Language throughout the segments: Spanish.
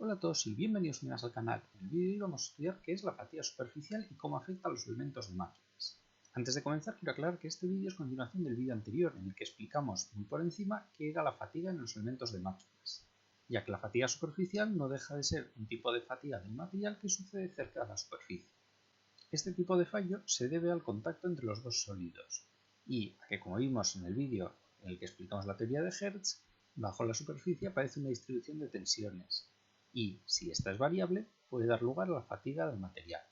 Hola a todos y bienvenidos al canal. En el vídeo de hoy vamos a estudiar qué es la fatiga superficial y cómo afecta a los elementos de máquinas. Antes de comenzar quiero aclarar que este vídeo es continuación del vídeo anterior en el que explicamos muy por encima qué era la fatiga en los elementos de máquinas, ya que la fatiga superficial no deja de ser un tipo de fatiga del material que sucede cerca de la superficie. Este tipo de fallo se debe al contacto entre los dos sólidos y a que, como vimos en el vídeo en el que explicamos la teoría de Hertz, bajo la superficie aparece una distribución de tensiones y, si esta es variable, puede dar lugar a la fatiga del material.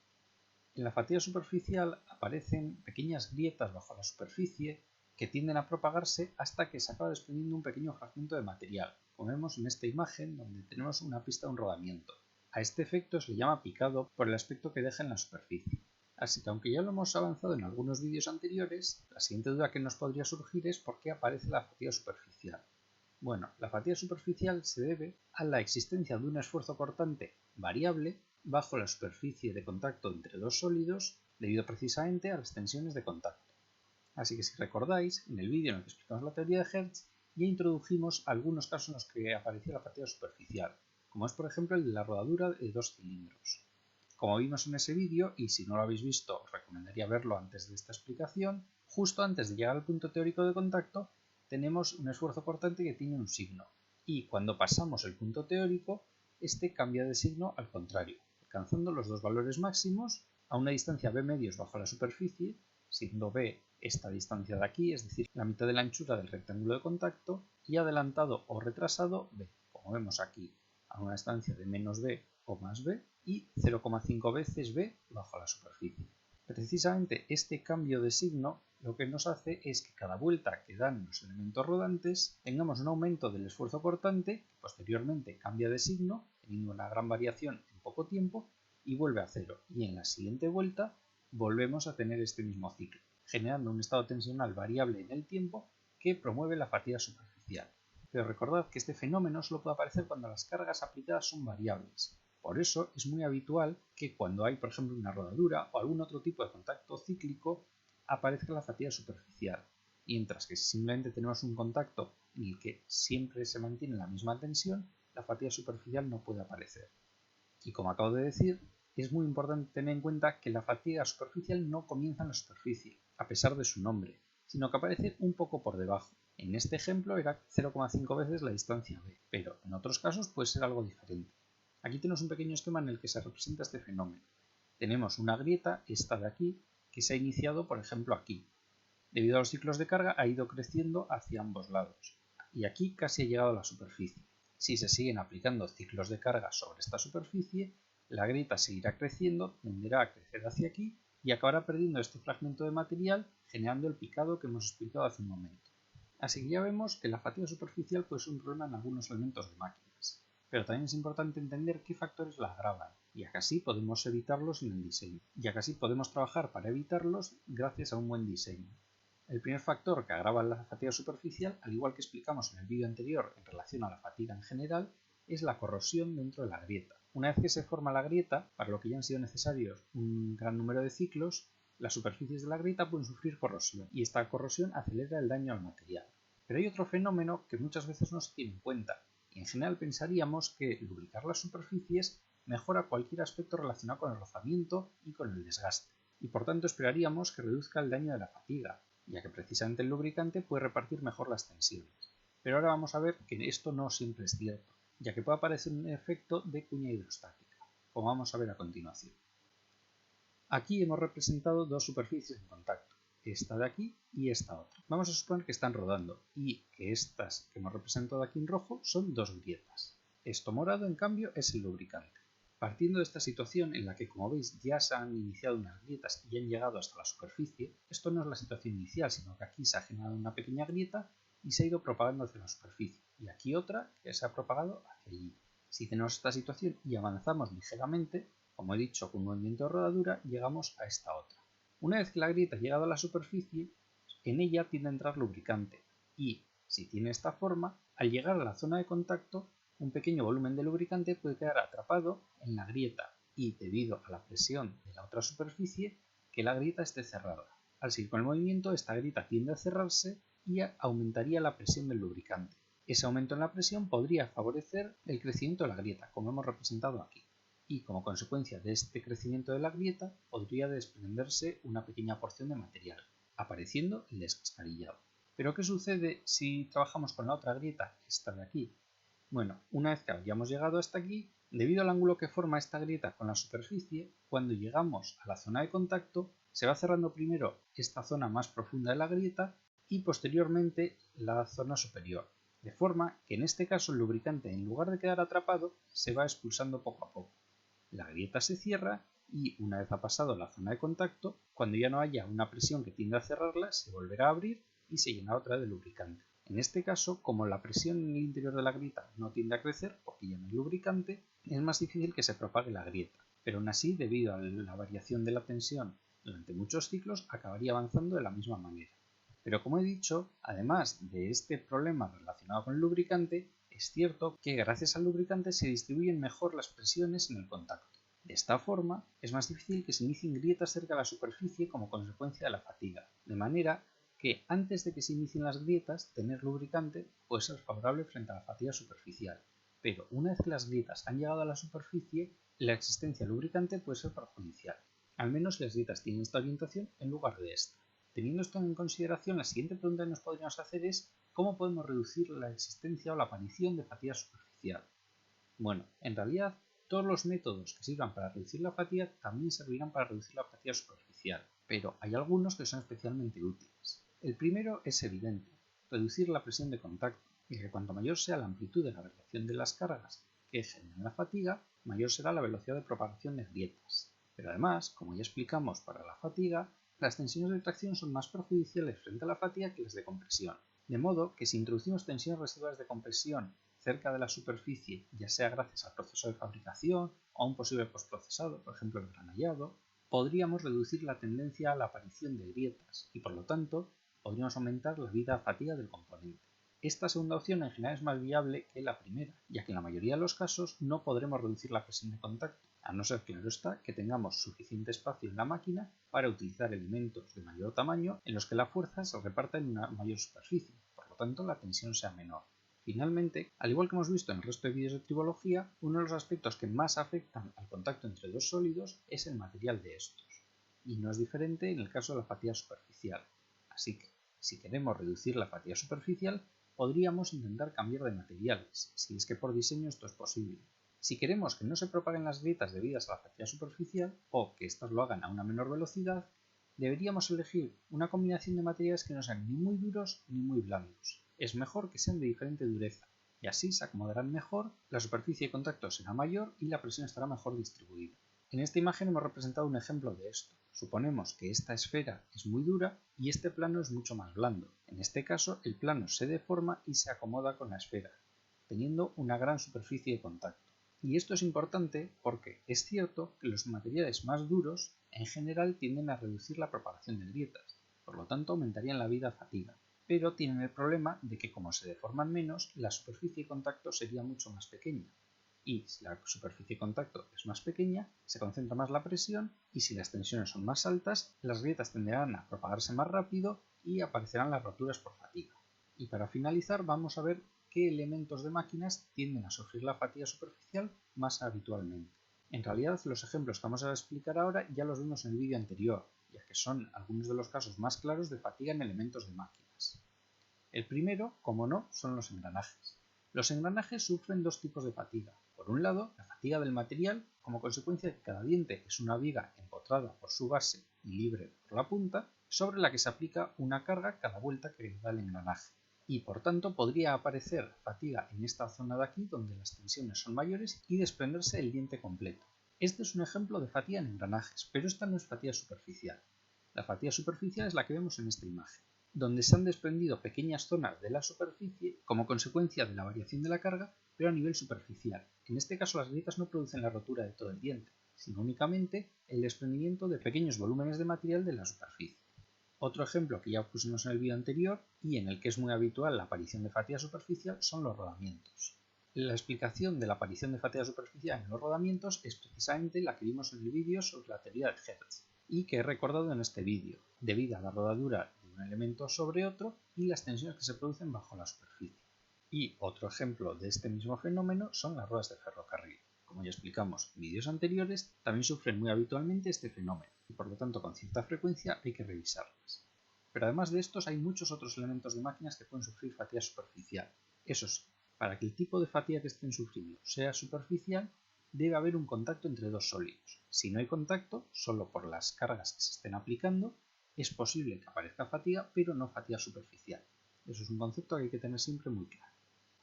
En la fatiga superficial aparecen pequeñas grietas bajo la superficie que tienden a propagarse hasta que se acaba desprendiendo un pequeño fragmento de material, como vemos en esta imagen donde tenemos una pista de un rodamiento. A este efecto se le llama picado por el aspecto que deja en la superficie. Así que aunque ya lo hemos avanzado en algunos vídeos anteriores, la siguiente duda que nos podría surgir es por qué aparece la fatiga superficial. Bueno, la fatiga superficial se debe a la existencia de un esfuerzo cortante variable bajo la superficie de contacto entre dos sólidos debido precisamente a las tensiones de contacto. Así que si recordáis, en el vídeo en el que explicamos la teoría de Hertz ya introdujimos algunos casos en los que aparecía la fatiga superficial, como es por ejemplo el de la rodadura de dos cilindros. Como vimos en ese vídeo, y si no lo habéis visto os recomendaría verlo antes de esta explicación, justo antes de llegar al punto teórico de contacto tenemos un esfuerzo cortante que tiene un signo, y cuando pasamos el punto teórico, este cambia de signo al contrario, alcanzando los dos valores máximos a una distancia b medios bajo la superficie, siendo b esta distancia de aquí, es decir, la mitad de la anchura del rectángulo de contacto, y adelantado o retrasado b, como vemos aquí, a una distancia de menos b o más b, y 0,5 veces b bajo la superficie. Precisamente este cambio de signo lo que nos hace es que cada vuelta que dan los elementos rodantes tengamos un aumento del esfuerzo cortante que posteriormente cambia de signo, teniendo una gran variación en poco tiempo, y vuelve a cero. Y en la siguiente vuelta volvemos a tener este mismo ciclo, generando un estado tensional variable en el tiempo que promueve la fatiga superficial. Pero recordad que este fenómeno solo puede aparecer cuando las cargas aplicadas son variables. Por eso es muy habitual que cuando hay, por ejemplo, una rodadura o algún otro tipo de contacto cíclico, aparezca la fatiga superficial, mientras que si simplemente tenemos un contacto en el que siempre se mantiene la misma tensión, la fatiga superficial no puede aparecer. Y como acabo de decir, es muy importante tener en cuenta que la fatiga superficial no comienza en la superficie, a pesar de su nombre, sino que aparece un poco por debajo. En este ejemplo era 0,5 veces la distancia b, pero en otros casos puede ser algo diferente. Aquí tenemos un pequeño esquema en el que se representa este fenómeno. Tenemos una grieta, esta de aquí, que se ha iniciado, por ejemplo, aquí. Debido a los ciclos de carga ha ido creciendo hacia ambos lados, y aquí casi ha llegado a la superficie. Si se siguen aplicando ciclos de carga sobre esta superficie, la grieta seguirá creciendo, tenderá a crecer hacia aquí y acabará perdiendo este fragmento de material, generando el picado que hemos explicado hace un momento. Así que ya vemos que la fatiga superficial puede ser un problema en algunos elementos de máquinas, pero también es importante entender qué factores la agravan, ya que así podemos evitarlos en el diseño, ya que así podemos trabajar para evitarlos gracias a un buen diseño. El primer factor que agrava la fatiga superficial, al igual que explicamos en el vídeo anterior en relación a la fatiga en general, es la corrosión dentro de la grieta. Una vez que se forma la grieta, para lo que ya han sido necesarios un gran número de ciclos, las superficies de la grieta pueden sufrir corrosión, y esta corrosión acelera el daño al material. Pero hay otro fenómeno que muchas veces no se tiene en cuenta, y en general pensaríamos que lubricar las superficies mejora cualquier aspecto relacionado con el rozamiento y con el desgaste, y por tanto esperaríamos que reduzca el daño de la fatiga, ya que precisamente el lubricante puede repartir mejor las tensiones. Pero ahora vamos a ver que esto no siempre es cierto, ya que puede aparecer un efecto de cuña hidrostática, como vamos a ver a continuación. Aquí hemos representado dos superficies en contacto, esta de aquí y esta otra. Vamos a suponer que están rodando y que estas que hemos representado aquí en rojo son dos grietas. Esto morado, en cambio, es el lubricante. Partiendo de esta situación en la que, como veis, ya se han iniciado unas grietas y han llegado hasta la superficie, esto no es la situación inicial, sino que aquí se ha generado una pequeña grieta y se ha ido propagando hacia la superficie, y aquí otra que se ha propagado hacia allí. Si tenemos esta situación y avanzamos ligeramente, como he dicho, con un movimiento de rodadura, llegamos a esta otra. Una vez que la grieta ha llegado a la superficie, en ella tiende a entrar lubricante y, si tiene esta forma, al llegar a la zona de contacto, un pequeño volumen de lubricante puede quedar atrapado en la grieta y, debido a la presión de la otra superficie, que la grieta esté cerrada. Al seguir con el movimiento, esta grieta tiende a cerrarse y aumentaría la presión del lubricante. Ese aumento en la presión podría favorecer el crecimiento de la grieta, como hemos representado aquí. Y como consecuencia de este crecimiento de la grieta, podría desprenderse una pequeña porción de material, apareciendo el descascarillado. ¿Pero qué sucede si trabajamos con la otra grieta, esta de aquí? Bueno, una vez que hayamos llegado hasta aquí, debido al ángulo que forma esta grieta con la superficie, cuando llegamos a la zona de contacto, se va cerrando primero esta zona más profunda de la grieta y posteriormente la zona superior, de forma que en este caso el lubricante, en lugar de quedar atrapado, se va expulsando poco a poco. La grieta se cierra y, una vez ha pasado la zona de contacto, cuando ya no haya una presión que tienda a cerrarla, se volverá a abrir y se llenará otra vez de lubricante. En este caso, como la presión en el interior de la grieta no tiende a crecer porque ya no hay lubricante, es más difícil que se propague la grieta, pero aún así, debido a la variación de la tensión durante muchos ciclos, acabaría avanzando de la misma manera. Pero como he dicho, además de este problema relacionado con el lubricante, es cierto que gracias al lubricante se distribuyen mejor las presiones en el contacto. De esta forma, es más difícil que se inicien grietas cerca de la superficie como consecuencia de la fatiga, de manera que antes de que se inicien las grietas, tener lubricante puede ser favorable frente a la fatiga superficial. Pero una vez que las grietas han llegado a la superficie, la existencia de lubricante puede ser perjudicial. Al menos si las grietas tienen esta orientación en lugar de esta. Teniendo esto en consideración, la siguiente pregunta que nos podríamos hacer es ¿cómo podemos reducir la existencia o la aparición de fatiga superficial? Bueno, en realidad todos los métodos que sirvan para reducir la fatiga también servirán para reducir la fatiga superficial, pero hay algunos que son especialmente útiles. El primero es evidente, reducir la presión de contacto, y que cuanto mayor sea la amplitud de la variación de las cargas que generan la fatiga, mayor será la velocidad de propagación de grietas. Pero además, como ya explicamos para la fatiga, las tensiones de tracción son más perjudiciales frente a la fatiga que las de compresión. De modo que si introducimos tensiones residuales de compresión cerca de la superficie, ya sea gracias al proceso de fabricación o a un posible postprocesado, por ejemplo el granallado, podríamos reducir la tendencia a la aparición de grietas y por lo tanto podríamos aumentar la vida-fatiga del componente. Esta segunda opción en general es más viable que la primera, ya que en la mayoría de los casos no podremos reducir la presión de contacto, a no ser, claro está, que tengamos suficiente espacio en la máquina para utilizar elementos de mayor tamaño en los que la fuerza se reparta en una mayor superficie, por lo tanto la tensión sea menor. Finalmente, al igual que hemos visto en el resto de vídeos de tribología, uno de los aspectos que más afectan al contacto entre dos sólidos es el material de estos, y no es diferente en el caso de la fatiga superficial. Así que, si queremos reducir la fatiga superficial, podríamos intentar cambiar de materiales, si es que por diseño esto es posible. Si queremos que no se propaguen las grietas debidas a la fatiga superficial, o que éstas lo hagan a una menor velocidad, deberíamos elegir una combinación de materiales que no sean ni muy duros ni muy blandos. Es mejor que sean de diferente dureza, y así se acomodarán mejor, la superficie de contacto será mayor y la presión estará mejor distribuida. En esta imagen hemos representado un ejemplo de esto. Suponemos que esta esfera es muy dura y este plano es mucho más blando. En este caso, el plano se deforma y se acomoda con la esfera, teniendo una gran superficie de contacto. Y esto es importante porque es cierto que los materiales más duros en general tienden a reducir la propagación de grietas, por lo tanto aumentarían la vida-fatiga, pero tienen el problema de que como se deforman menos, la superficie de contacto sería mucho más pequeña. Y si la superficie de contacto es más pequeña, se concentra más la presión y si las tensiones son más altas, las grietas tenderán a propagarse más rápido y aparecerán las roturas por fatiga. Y para finalizar vamos a ver qué elementos de máquinas tienden a sufrir la fatiga superficial más habitualmente. En realidad los ejemplos que vamos a explicar ahora ya los vimos en el vídeo anterior, ya que son algunos de los casos más claros de fatiga en elementos de máquinas. El primero, como no, son los engranajes. Los engranajes sufren dos tipos de fatiga. Por un lado, la fatiga del material, como consecuencia de que cada diente es una viga empotrada por su base y libre por la punta, sobre la que se aplica una carga cada vuelta que da el engranaje. Y por tanto podría aparecer fatiga en esta zona de aquí donde las tensiones son mayores y desprenderse el diente completo. Este es un ejemplo de fatiga en engranajes, pero esta no es fatiga superficial. La fatiga superficial es la que vemos en esta imagen, donde se han desprendido pequeñas zonas de la superficie como consecuencia de la variación de la carga, pero a nivel superficial. En este caso las grietas no producen la rotura de todo el diente, sino únicamente el desprendimiento de pequeños volúmenes de material de la superficie. Otro ejemplo que ya pusimos en el vídeo anterior y en el que es muy habitual la aparición de fatiga superficial son los rodamientos. La explicación de la aparición de fatiga superficial en los rodamientos es precisamente la que vimos en el vídeo sobre la teoría de Hertz y que he recordado en este vídeo, debido a la rodadura de un elemento sobre otro y las tensiones que se producen bajo la superficie. Y otro ejemplo de este mismo fenómeno son las ruedas de ferrocarril. Como ya explicamos en vídeos anteriores, también sufren muy habitualmente este fenómeno y por lo tanto con cierta frecuencia hay que revisarlas. Pero además de estos hay muchos otros elementos de máquinas que pueden sufrir fatiga superficial. Eso sí, para que el tipo de fatiga que estén sufriendo sea superficial, debe haber un contacto entre dos sólidos. Si no hay contacto, solo por las cargas que se estén aplicando, es posible que aparezca fatiga, pero no fatiga superficial. Eso es un concepto que hay que tener siempre muy claro.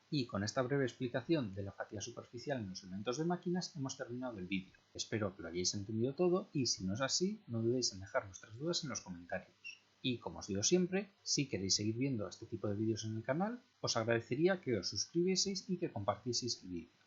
Y con esta breve explicación de la fatiga superficial en los elementos de máquinas hemos terminado el vídeo. Espero que lo hayáis entendido todo y si no es así, no dudéis en dejar vuestras dudas en los comentarios. Y como os digo siempre, si queréis seguir viendo este tipo de vídeos en el canal, os agradecería que os suscribieseis y que compartieseis el vídeo.